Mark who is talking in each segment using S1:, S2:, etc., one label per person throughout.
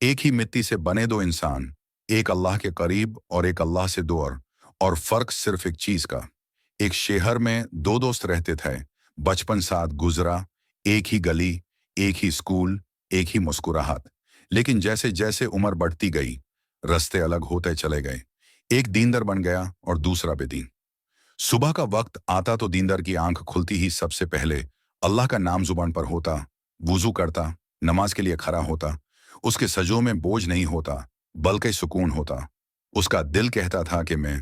S1: एक ही मिट्टी से बने दो इंसान, एक अल्लाह के करीब और एक अल्लाह से दूर, और फर्क सिर्फ एक चीज का। एक शहर में दो दोस्त रहते थे, बचपन साथ गुजरा, एक ही गली, एक ही स्कूल, एक ही मुस्कुराहट। लेकिन जैसे जैसे उम्र बढ़ती गई, रास्ते अलग होते चले गए। एक दीनदर बन गया और दूसरा बेदीन। सुबह का वक्त आता तो दीनदर की आंख खुलती ही सबसे पहले अल्लाह का नाम जुबान पर होता, वुजू करता, नमाज के लिए खड़ा होता। उसके सजों में बोझ नहीं होता, बल्कि सुकून होता। उसका दिल कहता था कि मैं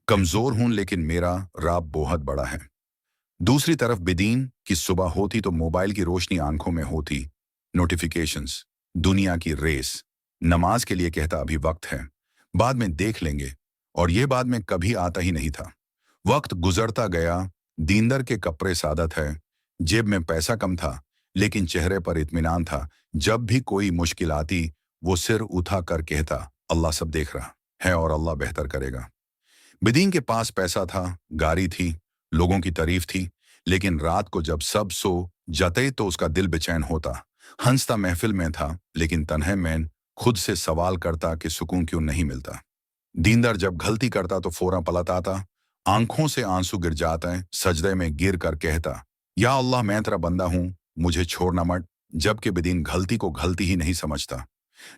S1: कमजोर हूं, लेकिन मेरा रब बहुत बड़ा है। दूसरी तरफ बिदीन की सुबह होती तो मोबाइल की रोशनी आंखों में होती, नोटिफिकेशंस, दुनिया की रेस। नमाज के लिए कहता अभी वक्त है, बाद में देख लेंगे, और ये बाद में कभी आता ही नहीं था। वक्त गुजरता गया, दीनदर के कपड़े सादत है, जेब में पैसा कम था, लेकिन चेहरे पर इत्मीनान था। जब भी कोई मुश्किल आती, वो सिर उठा कर कहता, अल्लाह सब देख रहा है और अल्लाह बेहतर करेगा। बिदीन के पास पैसा था, गाड़ी थी, लोगों की तारीफ थी, लेकिन रात को जब सब सो जाते तो उसका दिल बेचैन होता। हंसता महफिल में था, लेकिन तन्हे में खुद से सवाल करता कि सुकून क्यों नहीं मिलता। दीनदार जब गलती करता तो फौरन पलट आता, आंखों से आंसू गिर जाते हैं, सजदे में गिर कर कहता, या अल्लाह मैं तेरा बंदा हूं, मुझे छोड़ना मत। जबकि बिदीन गलती को गलती ही नहीं समझता,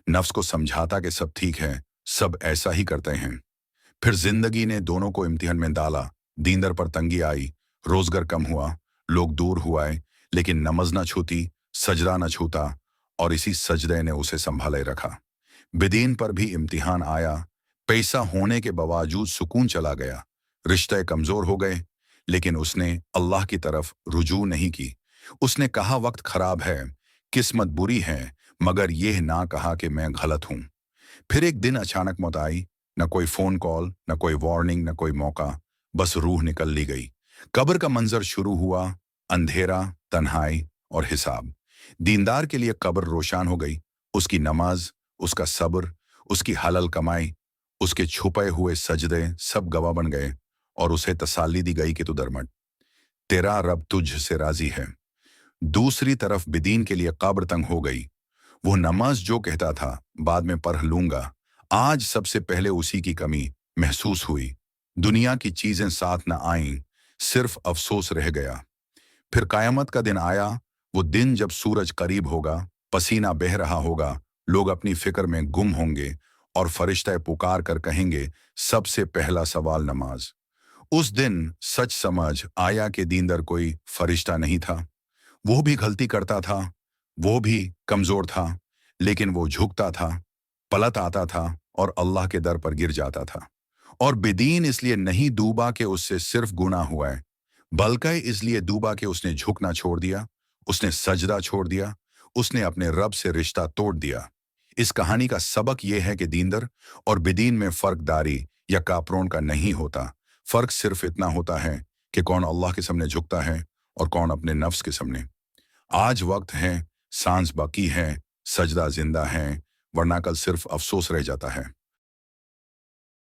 S1: नफ्स को समझाता कि सब ठीक है, सब ऐसा ही करते हैं। फिर जिंदगी ने दोनों को इम्तिहान में डाला। दीनदर पर तंगी आई, रोजगार कम हुआ, लोग दूर हुए, लेकिन नमाज न छूती, सजदा न छूता, और इसी सजदे ने उसे संभाले रखा। बिदीन पर भी इम्तिहान आया, पैसा होने के बावजूद सुकून चला गया, रिश्ते कमजोर हो गए, लेकिन उसने अल्लाह की तरफ रुजू नहीं की। उसने कहा वक्त खराब है, किस्मत बुरी है, मगर यह ना कहा कि मैं गलत हूं। फिर एक दिन अचानक मौत आई, न कोई फोन कॉल, न कोई वार्निंग, न कोई मौका, बस रूह निकल ली गई। कब्र का मंजर शुरू हुआ, अंधेरा, तन्हाई और हिसाब। दीनदार के लिए कब्र रोशन हो गई, उसकी नमाज, उसका सब्र, उसकी हलाल कमाई, उसके छुपे हुए सजदे सब गवाह बन गए, और उसे तसल्ली दी गई कि तू दरमट, तेरा रब तुझ से राजी है। दूसरी तरफ बिदीन के लिए कब्र तंग हो गई। वो नमाज जो कहता था बाद में पढ़ लूंगा, आज सबसे पहले उसी की कमी महसूस हुई। दुनिया की चीजें साथ न आईं, सिर्फ अफसोस रह गया। फिर कयामत का दिन आया, वो दिन जब सूरज करीब होगा, पसीना बह रहा होगा, लोग अपनी फिक्र में गुम होंगे, और फरिश्ते पुकार कर कहेंगे, सबसे पहला सवाल नमाज। उस दिन सच समझ आया कि दीनदर कोई फरिश्ता नहीं था। वो भी गलती करता था, वो भी कमजोर था, लेकिन वो झुकता था, पलट आता था, और अल्लाह के दर पर गिर जाता था। और बेदीन इसलिए नहीं डूबा कि उससे सिर्फ गुनाह हुआ है, बल्कि इसलिए डूबा कि उसने झुकना छोड़ दिया, उसने सजदा छोड़ दिया, उसने अपने रब से रिश्ता तोड़ दिया। इस कहानी का सबक यह है कि दीनदर और बेदीन में फर्कदारी या कापरोन का नहीं होता। फर्क सिर्फ इतना होता है कि कौन अल्लाह के सामने झुकता है और कौन अपने नफ्स के सामने। आज वक्त है, सांस बाकी है, सजदा जिंदा है, वरना कल सिर्फ अफसोस रह जाता है।